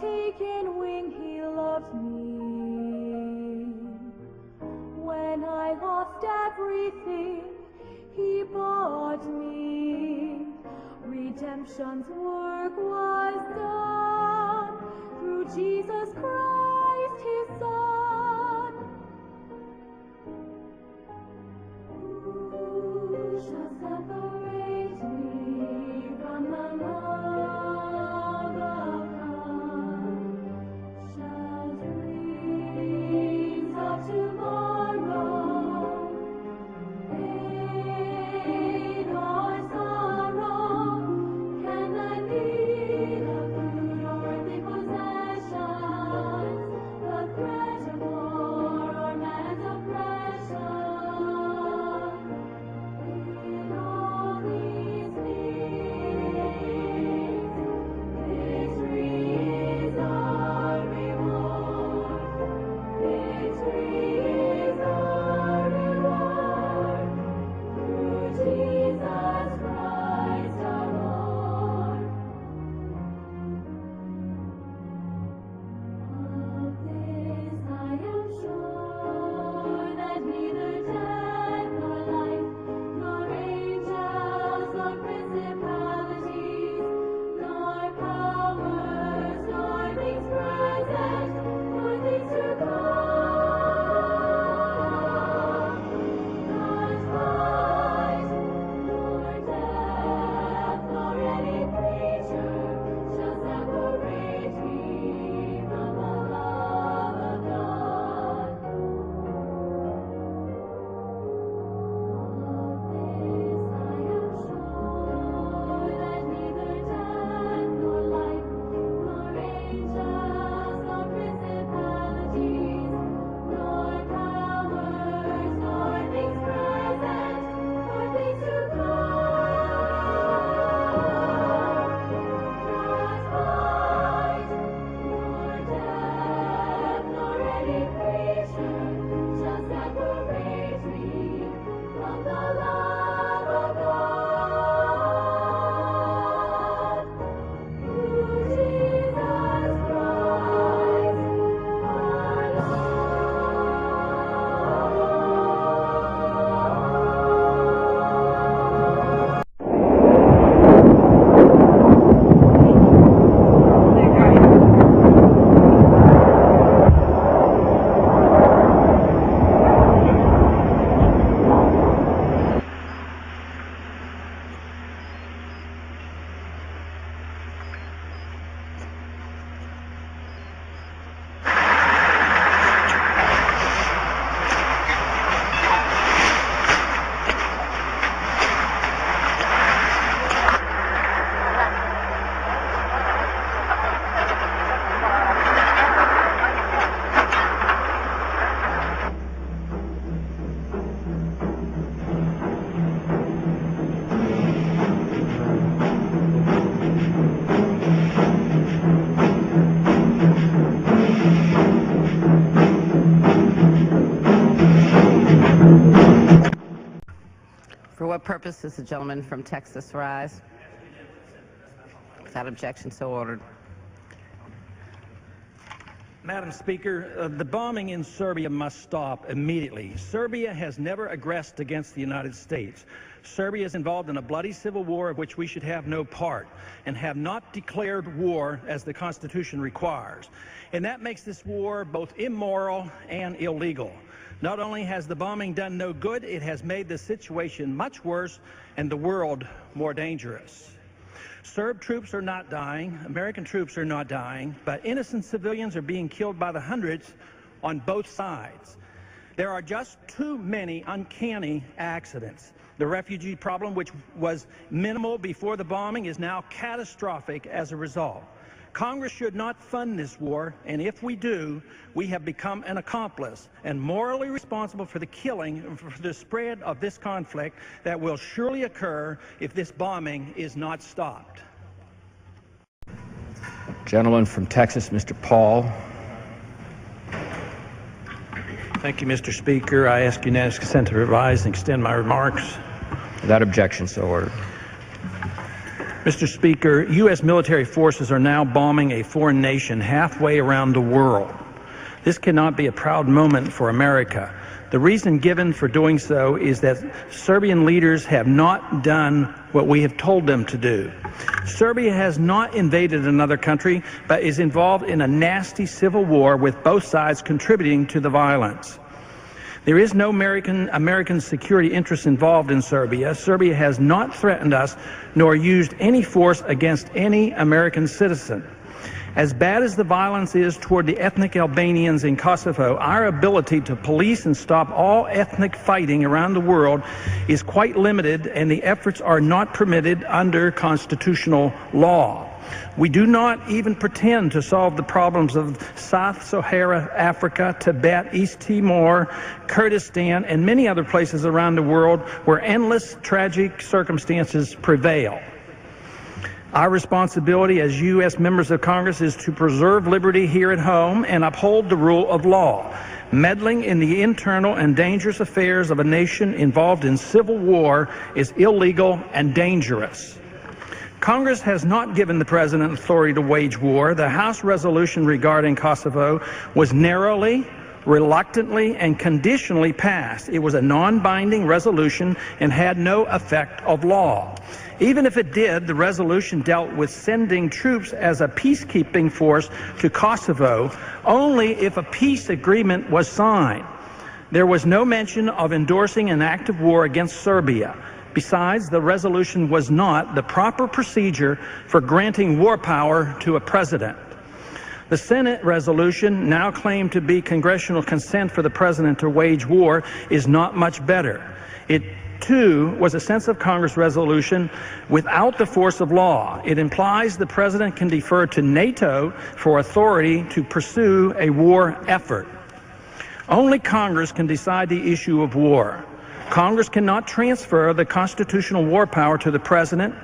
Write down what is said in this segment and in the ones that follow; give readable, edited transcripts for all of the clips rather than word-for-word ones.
taken wing, he loved me. When I lost everything, he bought me. Redemption's work was done through Jesus Christ, his Son. Who shall separate me from the love of God? Shall dreams of tomorrow, pain or sorrow, can I need a food or earthly possessions, the threat of war or man's oppression? In all these things, victory is our reward. Victory is our reward through Jesus Christ our Lord. Of this I am sure, that neither death nor life, nor angels, nor principalities, nor powers, nor things present, nor things to come, not height, nor depth, nor any creature shall separate me from the love of God. Of this I am sure, that neither death nor life, nor angels, nor principalities, nor powers, nor things present, nor things to come, not height, nor depth, nor any creature shall separate me from the love of God. Through Jesus Christ our For what purpose does the gentleman from Texas rise? Without objection, so ordered. Madam Speaker, the bombing in Serbia must stop immediately. Serbia has never aggressed against the United States. Serbia is involved in a bloody civil war of which we should have no part, and have not declared war as the Constitution requires. And that makes this war both immoral and illegal. Not only has the bombing done no good, it has made the situation much worse and the world more dangerous. Serb troops are not dying, American troops are not dying, but innocent civilians are being killed by the hundreds on both sides. There are just too many uncanny accidents. The refugee problem, which was minimal before the bombing, is now catastrophic as a result. Congress should not fund this war, and if we do, we have become an accomplice and morally responsible for the killing and for the spread of this conflict that will surely occur if this bombing is not stopped. Gentleman from Texas, Mr. Paul. Thank you, Mr. Speaker. I ask unanimous consent to revise and extend my remarks. Without objection, so ordered. Mr. Speaker, U.S. military forces are now bombing a foreign nation halfway around the world. This cannot be a proud moment for America. The reason given for doing so is that Serbian leaders have not done what we have told them to do. Serbia has not invaded another country, but is involved in a nasty civil war with both sides contributing to the violence. There is no American security interest involved in Serbia. Serbia has not threatened us nor used any force against any American citizen. As bad as the violence is toward the ethnic Albanians in Kosovo, our ability to police and stop all ethnic fighting around the world is quite limited, and the efforts are not permitted under constitutional law. We do not even pretend to solve the problems of South Sahara Africa, Tibet, East Timor, Kurdistan, and many other places around the world where endless tragic circumstances prevail. Our responsibility as U.S. members of Congress is to preserve liberty here at home and uphold the rule of law. Meddling in the internal and dangerous affairs of a nation involved in civil war is illegal and dangerous. Congress has not given the President authority to wage war. The House resolution regarding Kosovo was narrowly, reluctantly, and conditionally passed. It was a non-binding resolution and had no effect of law. Even if it did, the resolution dealt with sending troops as a peacekeeping force to Kosovo only if a peace agreement was signed. There was no mention of endorsing an act of war against Serbia. Besides, the resolution was not the proper procedure for granting war power to a president. The Senate resolution, now claimed to be congressional consent for the president to wage war, is not much better. It too was a sense of Congress resolution without the force of law. It implies the president can defer to NATO for authority to pursue a war effort. Only Congress can decide the issue of war. Congress cannot transfer the constitutional war power to the president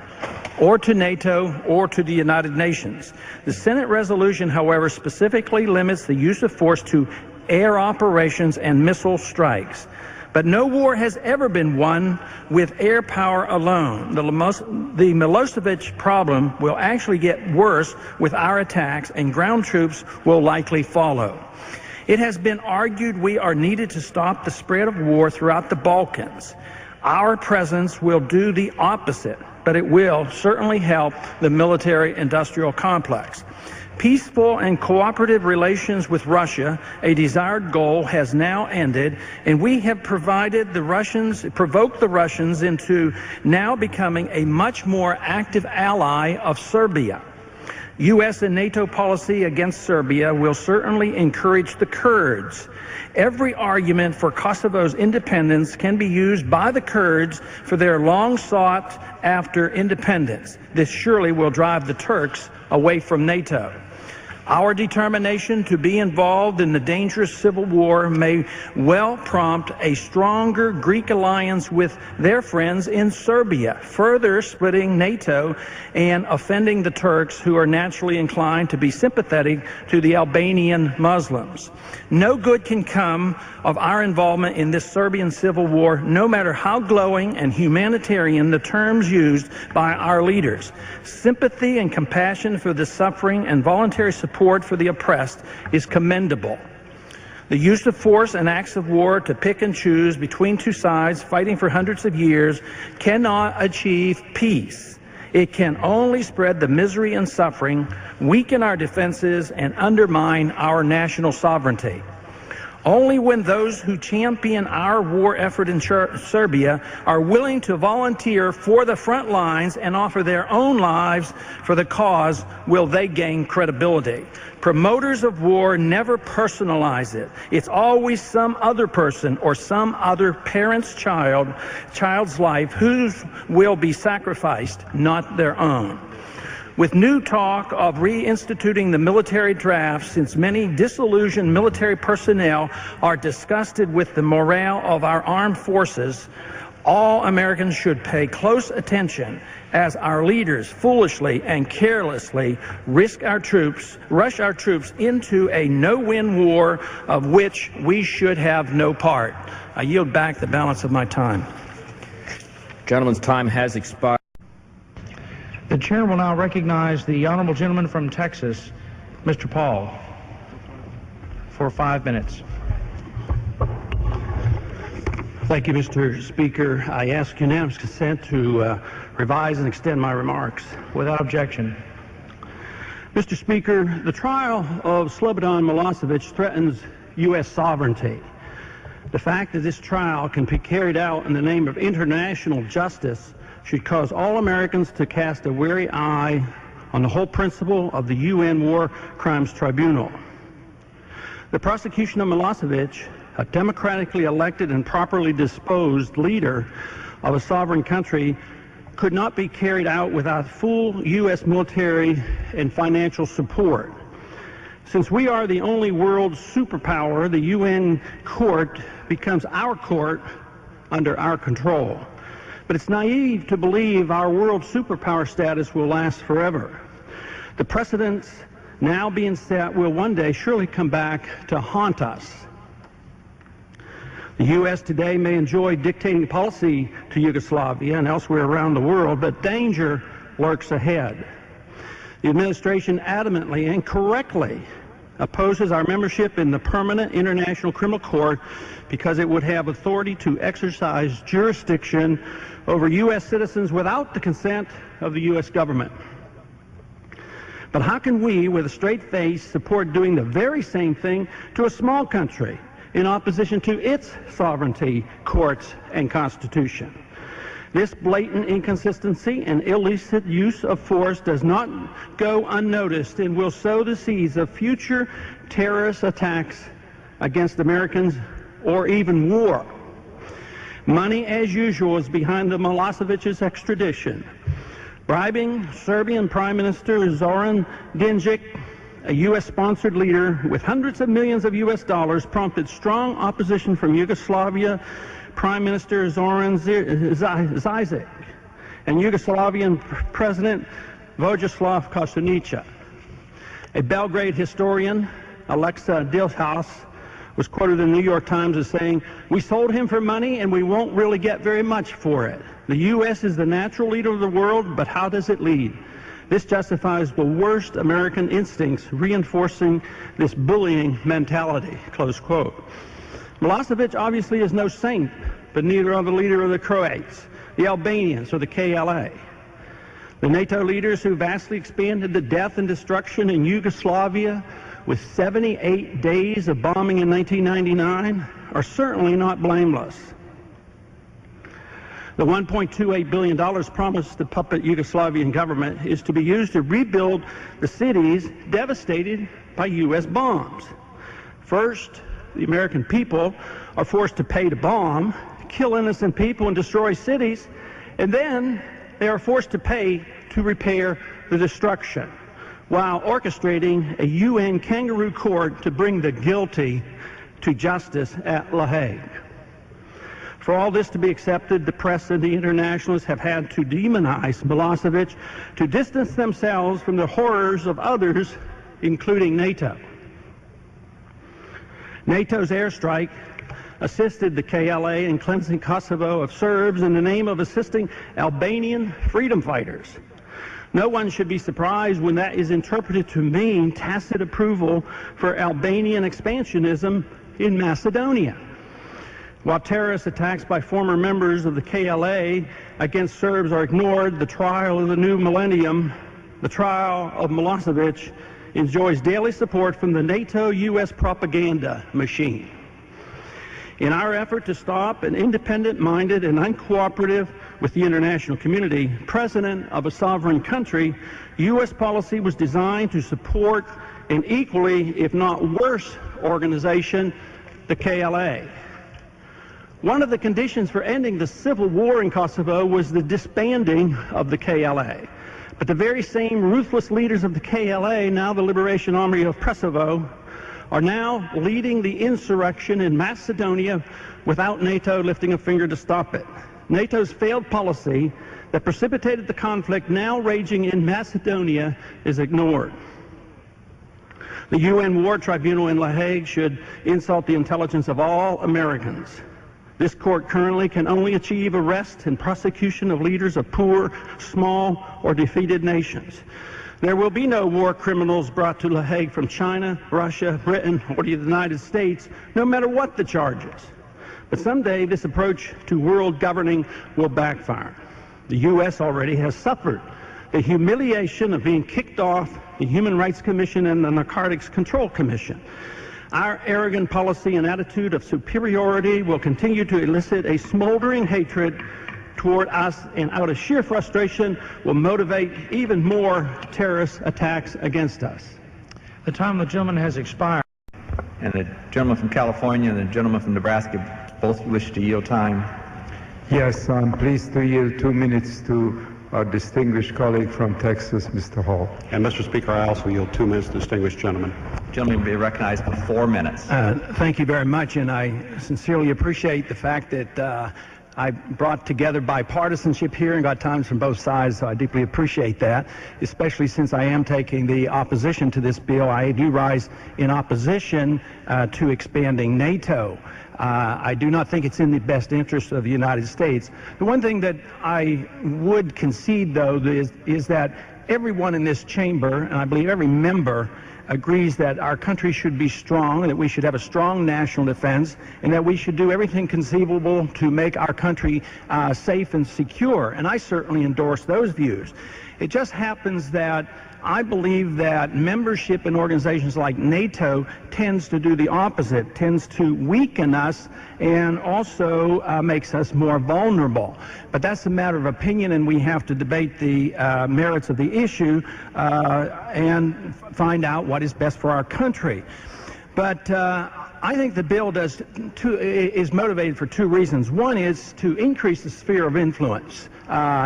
or to NATO or to the United Nations. The Senate resolution, however, specifically limits the use of force to air operations and missile strikes. But no war has ever been won with air power alone. The Milosevic problem will actually get worse with our attacks, and ground troops will likely follow. It has been argued we are needed to stop the spread of war throughout the Balkans. Our presence will do the opposite, but it will certainly help the military-industrial complex. Peaceful and cooperative relations with Russia, a desired goal, has now ended, and we have provoked the Russians into now becoming a much more active ally of Serbia. U.S. and NATO policy against Serbia will certainly encourage the Kurds. Every argument for Kosovo's independence can be used by the Kurds for their long sought after independence. This surely will drive the Turks away from NATO. Our determination to be involved in the dangerous civil war may well prompt a stronger Greek alliance with their friends in Serbia, further splitting NATO and offending the Turks, who are naturally inclined to be sympathetic to the Albanian Muslims. No good can come of our involvement in this Serbian civil war, no matter how glowing and humanitarian the terms used by our leaders. Sympathy and compassion for the suffering and voluntary support for the oppressed is commendable. The use of force and acts of war to pick and choose between two sides fighting for hundreds of years cannot achieve peace. It can only spread the misery and suffering, weaken our defenses, and undermine our national sovereignty. Only when those who champion our war effort in Serbia are willing to volunteer for the front lines and offer their own lives for the cause will they gain credibility. Promoters of war never personalize it. It's always some other person or some other parent's child's life whose will be sacrificed, not their own. With new talk of reinstituting the military draft, since many disillusioned military personnel are disgusted with the morale of our armed forces, all Americans should pay close attention as our leaders foolishly and carelessly rush our troops into a no-win war of which we should have no part. I yield back the balance of my time. Gentleman's time has expired. The chair will now recognize the honorable gentleman from Texas, Mr. Paul, for 5 minutes. Thank you, Mr. Speaker. I ask unanimous consent to revise and extend my remarks. Without objection. Mr. Speaker, the trial of Slobodan Milosevic threatens U.S. sovereignty. The fact that this trial can be carried out in the name of international justice should cause all Americans to cast a wary eye on the whole principle of the UN War Crimes Tribunal. The prosecution of Milosevic, a democratically elected and properly disposed leader of a sovereign country, could not be carried out without full U.S. military and financial support. Since we are the only world superpower, the UN court becomes our court under our control. But it's naive to believe our world superpower status will last forever. The precedents now being set will one day surely come back to haunt us. The U.S. today may enjoy dictating policy to Yugoslavia and elsewhere around the world, but danger lurks ahead. The administration adamantly and correctly opposes our membership in the Permanent International Criminal Court because it would have authority to exercise jurisdiction over U.S. citizens without the consent of the U.S. government. But how can we, with a straight face, support doing the very same thing to a small country in opposition to its sovereignty, courts, and constitution? This blatant inconsistency and illicit use of force does not go unnoticed and will sow the seeds of future terrorist attacks against Americans or even war. Money, as usual, is behind the Milosevic's extradition. Bribing Serbian Prime Minister Zoran Đinđić, a U.S.-sponsored leader with hundreds of millions of U.S. dollars, prompted strong opposition from Yugoslavia Prime Minister Zoran Zajic and Yugoslavian President Vojislav Koštunica. A Belgrade historian, Alexa Dilhaus, was quoted in the New York Times as saying, "We sold him for money and we won't really get very much for it. The U.S. is the natural leader of the world, but how does it lead? This justifies the worst American instincts, reinforcing this bullying mentality," close quote. Milosevic obviously is no saint, but neither are the leader of the Croats, the Albanians, or the KLA. The NATO leaders who vastly expanded the death and destruction in Yugoslavia with 78 days of bombing in 1999 are certainly not blameless. The $1.28 billion promised the puppet Yugoslavian government is to be used to rebuild the cities devastated by U.S. bombs. First, the American people are forced to pay to bomb, kill innocent people, and destroy cities, and then they are forced to pay to repair the destruction, while orchestrating a UN kangaroo court to bring the guilty to justice at La Hague. For all this to be accepted, the press and the internationalists have had to demonize Milosevic to distance themselves from the horrors of others, including NATO. NATO's airstrike assisted the KLA in cleansing Kosovo of Serbs in the name of assisting Albanian freedom fighters. No one should be surprised when that is interpreted to mean tacit approval for Albanian expansionism in Macedonia. While terrorist attacks by former members of the KLA against Serbs are ignored, the trial of the new millennium, the trial of Milosevic, enjoys daily support from the NATO-U.S. propaganda machine. In our effort to stop an independent-minded and uncooperative with the international community, president of a sovereign country, U.S. policy was designed to support an equally, if not worse, organization, the KLA. One of the conditions for ending the civil war in Kosovo was the disbanding of the KLA. But the very same ruthless leaders of the KLA, now the Liberation Army of Kosovo, are now leading the insurrection in Macedonia without NATO lifting a finger to stop it. NATO's failed policy that precipitated the conflict now raging in Macedonia is ignored. The UN War Tribunal in La Hague should insult the intelligence of all Americans. This court currently can only achieve arrest and prosecution of leaders of poor, small, or defeated nations. There will be no war criminals brought to The Hague from China, Russia, Britain, or the United States, no matter what the charges. But someday this approach to world governing will backfire. The U.S. already has suffered the humiliation of being kicked off the Human Rights Commission and the Narcotics Control Commission. Our arrogant policy and attitude of superiority will continue to elicit a smoldering hatred toward us, and out of sheer frustration will motivate even more terrorist attacks against us. The time of the gentleman has expired. And the gentleman from California and the gentleman from Nebraska both wish to yield time. Yes, I'm pleased to yield 2 minutes to our distinguished colleague from Texas, Mr. Hall. And Mr. Speaker, I also yield 2 minutes, distinguished gentleman. Gentleman will be recognized for 4 minutes. Thank you very much, and I sincerely appreciate the fact that I brought together bipartisanship here and got times from both sides, so I deeply appreciate that, especially since I am taking the opposition to this bill. I do rise in opposition to expanding NATO. I do not think it's in the best interest of the United States. The one thing that I would concede, though, is that everyone in this chamber, and I believe every member, agrees that our country should be strong, and that we should have a strong national defense, and that we should do everything conceivable to make our country safe and secure. And I certainly endorse those views. It just happens that I believe that membership in organizations like NATO tends to do the opposite, tends to weaken us and also makes us more vulnerable. But that's a matter of opinion, and we have to debate the merits of the issue and find out what is best for our country. But I think the bill is motivated for 2 reasons. One is to increase the sphere of influence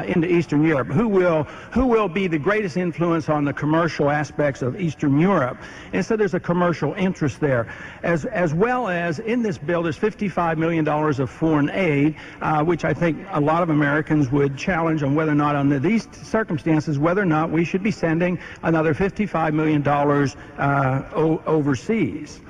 into Eastern Europe. Who will be the greatest influence on the commercial aspects of Eastern Europe? And so there's a commercial interest there. As well as in this bill, there's $55 million of foreign aid, which I think a lot of Americans would challenge on whether or not, under these circumstances, whether or not we should be sending another $55 million overseas.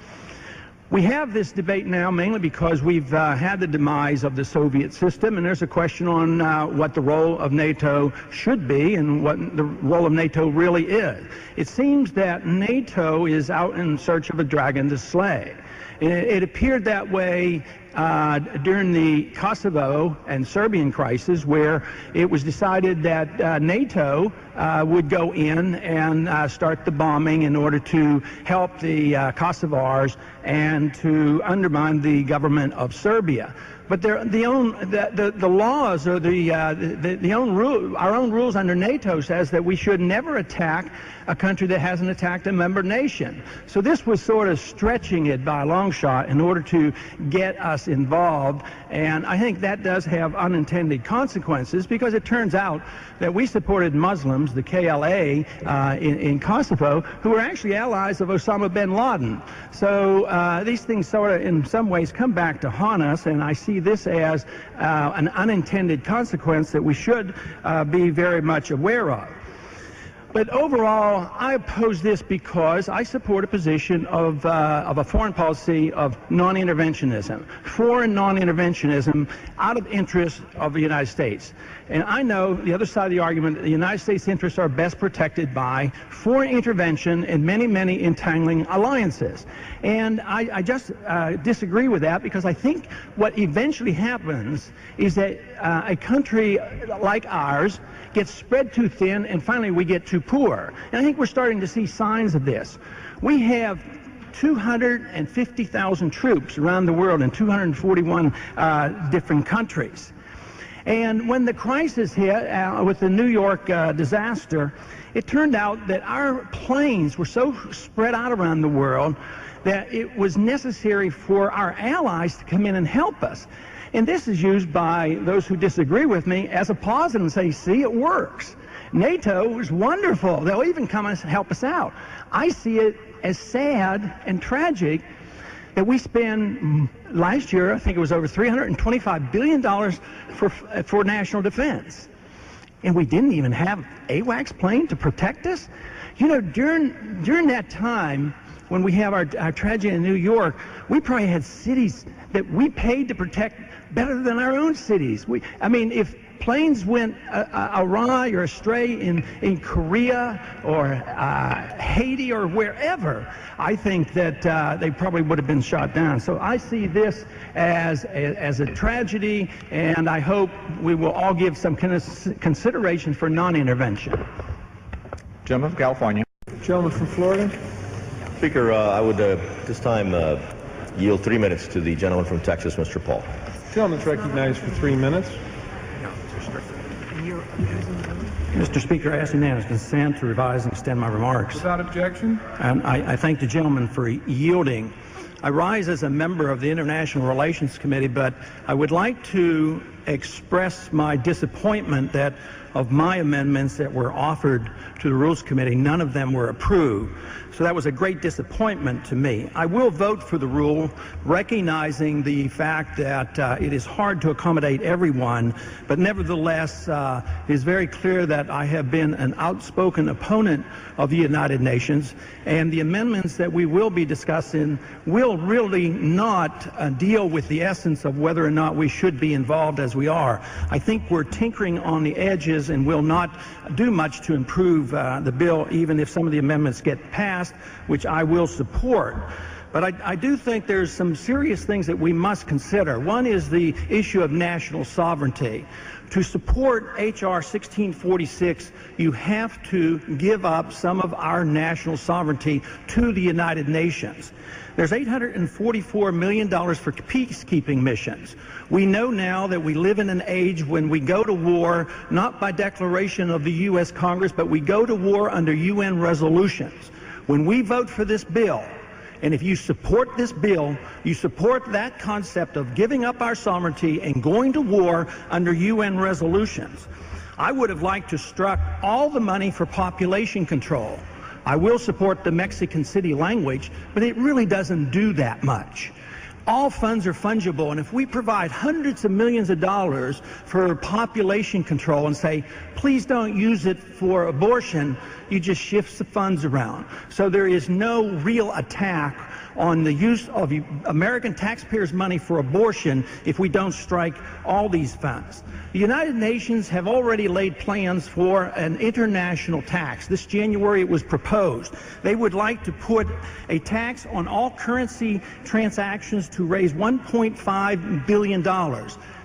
We have this debate now mainly because we've had the demise of the Soviet system, and there's a question on what the role of NATO should be and what the role of NATO really is. It seems that NATO is out in search of a dragon to slay. It appeared that way during the Kosovo and Serbian crisis, where it was decided that NATO would go in and start the bombing in order to help the Kosovars and to undermine the government of Serbia. But the laws or our own rules under NATO says that we should never attack a country that hasn't attacked a member nation. So this was sort of stretching it by a long shot in order to get us involved, and I think that does have unintended consequences, because it turns out that we supported Muslims, the KLA, in Kosovo, who were actually allies of Osama bin Laden. So these things sort of in some ways come back to haunt us, and I see this as an unintended consequence that we should be very much aware of. But overall, I oppose this because I support a position of a foreign policy of non-interventionism, foreign non-interventionism out of interest of the United States. And I know the other side of the argument, the United States' interests are best protected by foreign intervention in many, many entangling alliances. And I just disagree with that, because I think what eventually happens is that a country like ours gets spread too thin, and finally we get too poor. And I think we're starting to see signs of this. We have 250,000 troops around the world in 241 different countries. And when the crisis hit with the New York disaster, it turned out that our planes were so spread out around the world that it was necessary for our allies to come in and help us. And this is used by those who disagree with me as a positive and say, see, it works. NATO is wonderful. They'll even come and help us out. I see it as sad and tragic that we spend, last year, I think it was over $325 billion for national defense. And we didn't even have AWACS plane to protect us. You know, during that time, when we have our tragedy in New York, we probably had cities that we paid to protect better than our own cities. I mean, if planes went awry or astray in Korea or Haiti or wherever, I think that they probably would have been shot down. So I see this as a tragedy, and I hope we will all give some consideration for non-intervention. Gentleman from California. Gentleman from Florida. Speaker, I would this time yield 3 minutes to the gentleman from Texas, Mr. Paul. Gentleman's recognized for 3 minutes. Mr. Speaker, I ask unanimous consent to revise and extend my remarks. Without objection. And I thank the gentleman for yielding. I rise as a member of the International Relations Committee, but I would like to express my disappointment that of my amendments that were offered to the Rules Committee, none of them were approved. So that was a great disappointment to me. I will vote for the rule, recognizing the fact that it is hard to accommodate everyone, but nevertheless, it is very clear that I have been an outspoken opponent of the United Nations, and the amendments that we will be discussing will really not deal with the essence of whether or not we should be involved as we are. I think we're tinkering on the edges and will not do much to improve the bill, even if some of the amendments get passed, which I will support. But I do think there's some serious things that we must consider. One is the issue of national sovereignty. To support H.R. 1646, you have to give up some of our national sovereignty to the United Nations. There's $844 million for peacekeeping missions. We know now that we live in an age when we go to war, not by declaration of the U.S. Congress, but we go to war under UN resolutions. When we vote for this bill, and if you support this bill, you support that concept of giving up our sovereignty and going to war under UN resolutions. I would have liked to struck all the money for population control. I will support the Mexican City language, but it really doesn't do that much. All funds are fungible, and if we provide hundreds of millions of dollars for population control and say, please don't use it for abortion, you just shift the funds around. So there is no real attack on the use of American taxpayers' money for abortion if we don't strike all these funds. The United Nations have already laid plans for an international tax. This January it was proposed. They would like to put a tax on all currency transactions to raise $1.5 billion.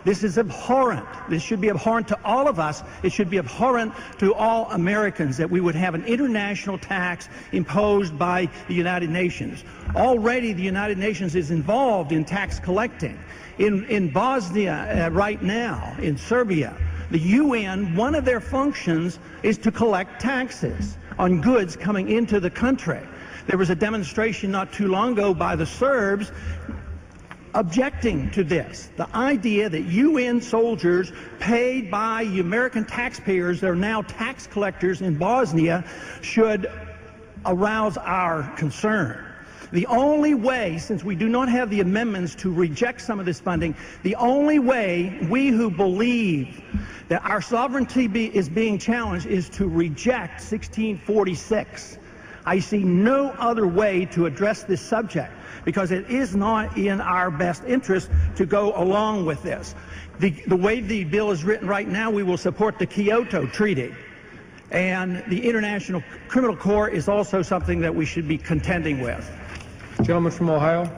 This is abhorrent. This should be abhorrent to all of us. It should be abhorrent to all Americans that we would have an international tax imposed by the United Nations. Already the United Nations is involved in tax collecting. In Bosnia right now, in Serbia, the UN, one of their functions is to collect taxes on goods coming into the country. There was a demonstration not too long ago by the Serbs objecting to this. The idea that UN soldiers paid by American taxpayers that are now tax collectors in Bosnia should arouse our concern. The only way, since we do not have the amendments to reject some of this funding, the only way we who believe that our sovereignty is being challenged is to reject 1646. I see no other way to address this subject because it is not in our best interest to go along with this. The way the bill is written right now, we will support the Kyoto Treaty. And the International Criminal Court is also something that we should be contending with. Gentleman from Ohio.